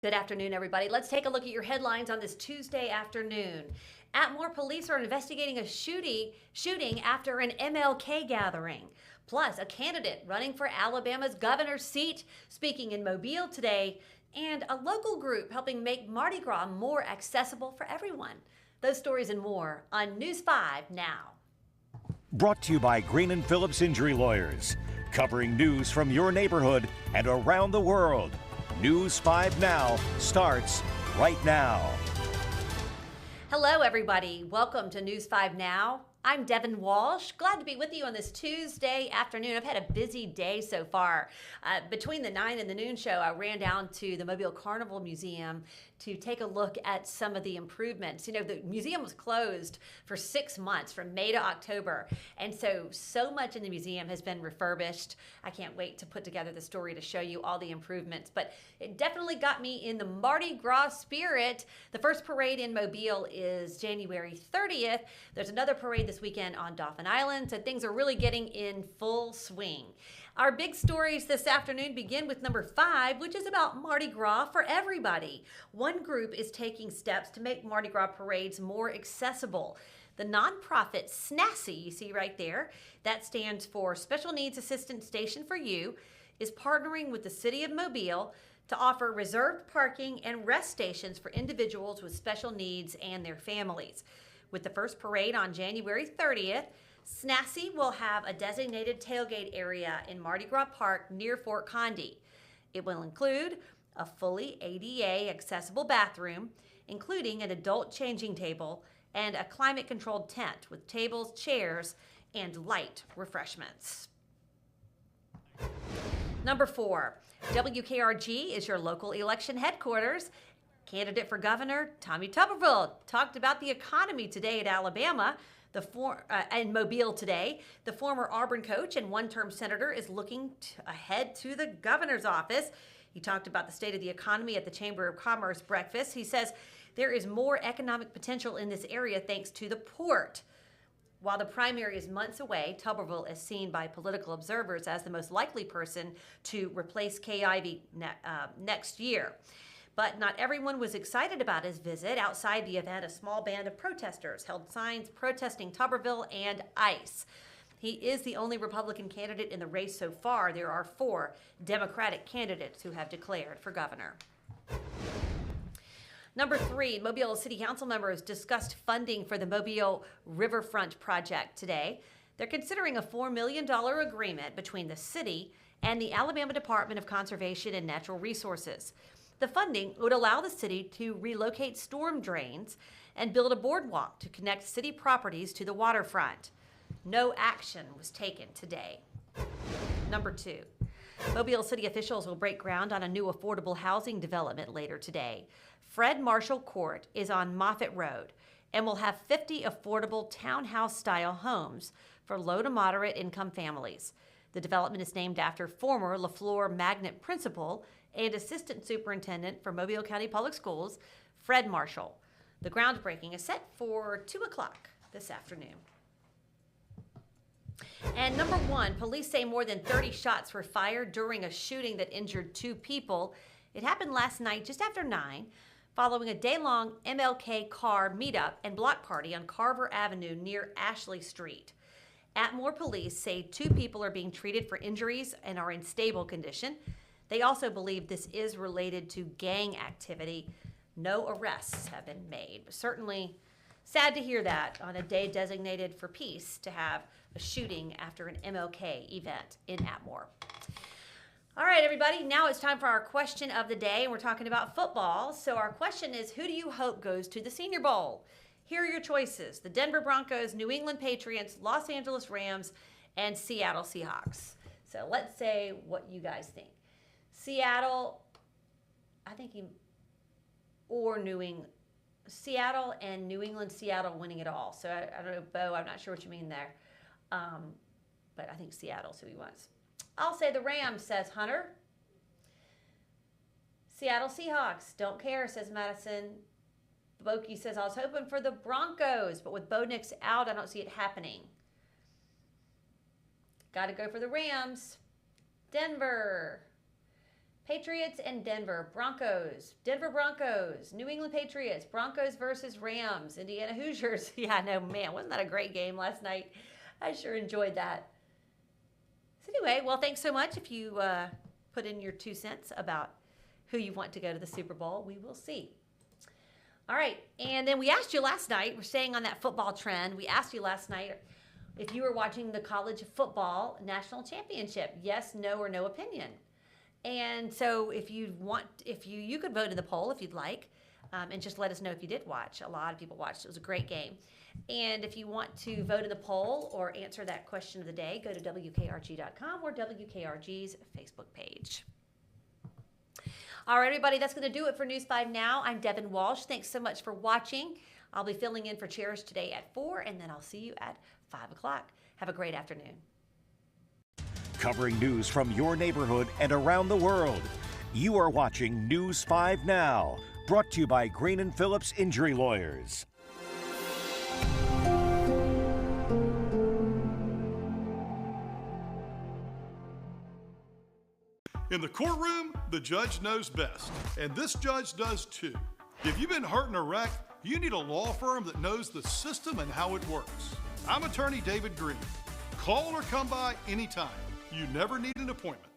Good afternoon, everybody. Let's take a look at your headlines on this Tuesday afternoon. Atmore police are investigating a shooting after an MLK gathering. Plus, a candidate running for Alabama's governor's seat speaking in Mobile today, and a local group helping make Mardi Gras more accessible for everyone. Those stories and more on News 5 now. Brought to you by Green and Phillips Injury Lawyers, covering news from your neighborhood and around the world. News 5 Now starts right now. Hello, everybody. Welcome to News 5 Now. I'm Devin Walsh. Glad to be with you on this Tuesday afternoon. I've had a busy day so far. Between the 9 and the noon show, I ran down to the Mobile Carnival Museum to take a look at some of the improvements. You know, the museum was closed for 6 months, from May to October. And so much in the museum has been refurbished. I can't wait to put together the story to show you all the improvements. But it definitely got me in the Mardi Gras spirit. The first parade in Mobile is January 30th. There's another parade this weekend on Dauphin Island, so things are really getting in full swing. Our big stories this afternoon begin with number 5, which is about Mardi Gras for everybody. One group is taking steps to make Mardi Gras parades more accessible. The nonprofit SNASY, you see right there, that stands for Special Needs Assistance Station for You, is partnering with the City of Mobile to offer reserved parking and rest stations for individuals with special needs and their families. With the first parade on January 30th, SNASY will have a designated tailgate area in Mardi Gras Park near Fort Condé. It will include a fully ADA accessible bathroom, including an adult changing table and a climate-controlled tent with tables, chairs, and light refreshments. Number 4, WKRG is your local election headquarters. Candidate for governor Tommy Tuberville talked about the economy today at Alabama. In Mobile today, the former Auburn coach and one-term senator is looking ahead to the governor's office. He talked about the state of the economy at the Chamber of Commerce breakfast. He says there is more economic potential in this area thanks to the port. While the primary is months away, Tuberville is seen by political observers as the most likely person to replace Kay Ivey next year. But not everyone was excited about his visit. Outside the event, a small band of protesters held signs protesting Tuberville and ICE. He is the only Republican candidate in the race so far. There are 4 Democratic candidates who have declared for governor. Number 3, Mobile City Council members discussed funding for the Mobile Riverfront project today. They're considering a $4 million agreement between the city and the Alabama Department of Conservation and Natural Resources. The funding would allow the city to relocate storm drains and build a boardwalk to connect city properties to the waterfront. No action was taken today. Number 2, Mobile city officials will break ground on a new affordable housing development later today. Fred Marshall Court is on Moffett Road and will have 50 affordable townhouse-style homes for low to moderate income families. The development is named after former LaFleur Magnet principal and assistant superintendent for Mobile County Public Schools, Fred Marshall. The groundbreaking is set for 2 o'clock this afternoon. And number 1, police say more than 30 shots were fired during a shooting that injured 2 people. It happened last night just after 9, following a day-long MLK car meetup and block party on Carver Avenue near Ashley Street. Atmore police say 2 people are being treated for injuries and are in stable condition. They also believe this is related to gang activity. No arrests have been made. But certainly sad to hear that on a day designated for peace to have a shooting after an MLK event in Atmore. All right, everybody, now it's time for our question of the day, and we're talking about football. So our question is, who do you hope goes to the Senior Bowl? Here are your choices: the Denver Broncos, New England Patriots, Los Angeles Rams, and Seattle Seahawks. So let's say what you guys think. Seattle, I think Seattle and New England, Seattle winning it all. So I don't know, Bo, I'm not sure what you mean there. But I think Seattle's who he wants. I'll say the Rams, says Hunter. Seattle Seahawks, don't care, says Madison. Boki says, I was hoping for the Broncos, but with Bo Nix out, I don't see it happening. Got to go for the Rams. Denver. Patriots and Denver Broncos. Denver Broncos. New England Patriots. Broncos versus Rams. Indiana Hoosiers. Yeah, no, man, wasn't that a great game last night? I sure enjoyed that. So anyway, well, thanks so much. If you put in your 2 cents about who you want to go to the Super Bowl, we will see. All right, and then we asked you last night, we're staying on that football trend, we asked you last night if you were watching the college football national championship. Yes, no, or no opinion. And so if you want, you could vote in the poll if you'd like, and just let us know if you did watch. A lot of people watched. It was a great game. And if you want to vote in the poll or answer that question of the day, go to WKRG.com or WKRG's Facebook page. All right, everybody, that's going to do it for News 5 Now. I'm Devin Walsh. Thanks so much for watching. I'll be filling in for Cherish today at 4, and then I'll see you at 5 o'clock. Have a great afternoon. Covering news from your neighborhood and around the world. You are watching News 5 Now, brought to you by Green & Phillips Injury Lawyers. In the courtroom, the judge knows best, and this judge does too. If you've been hurt in a wreck, you need a law firm that knows the system and how it works. I'm attorney David Green. Call or come by anytime. You never need an appointment.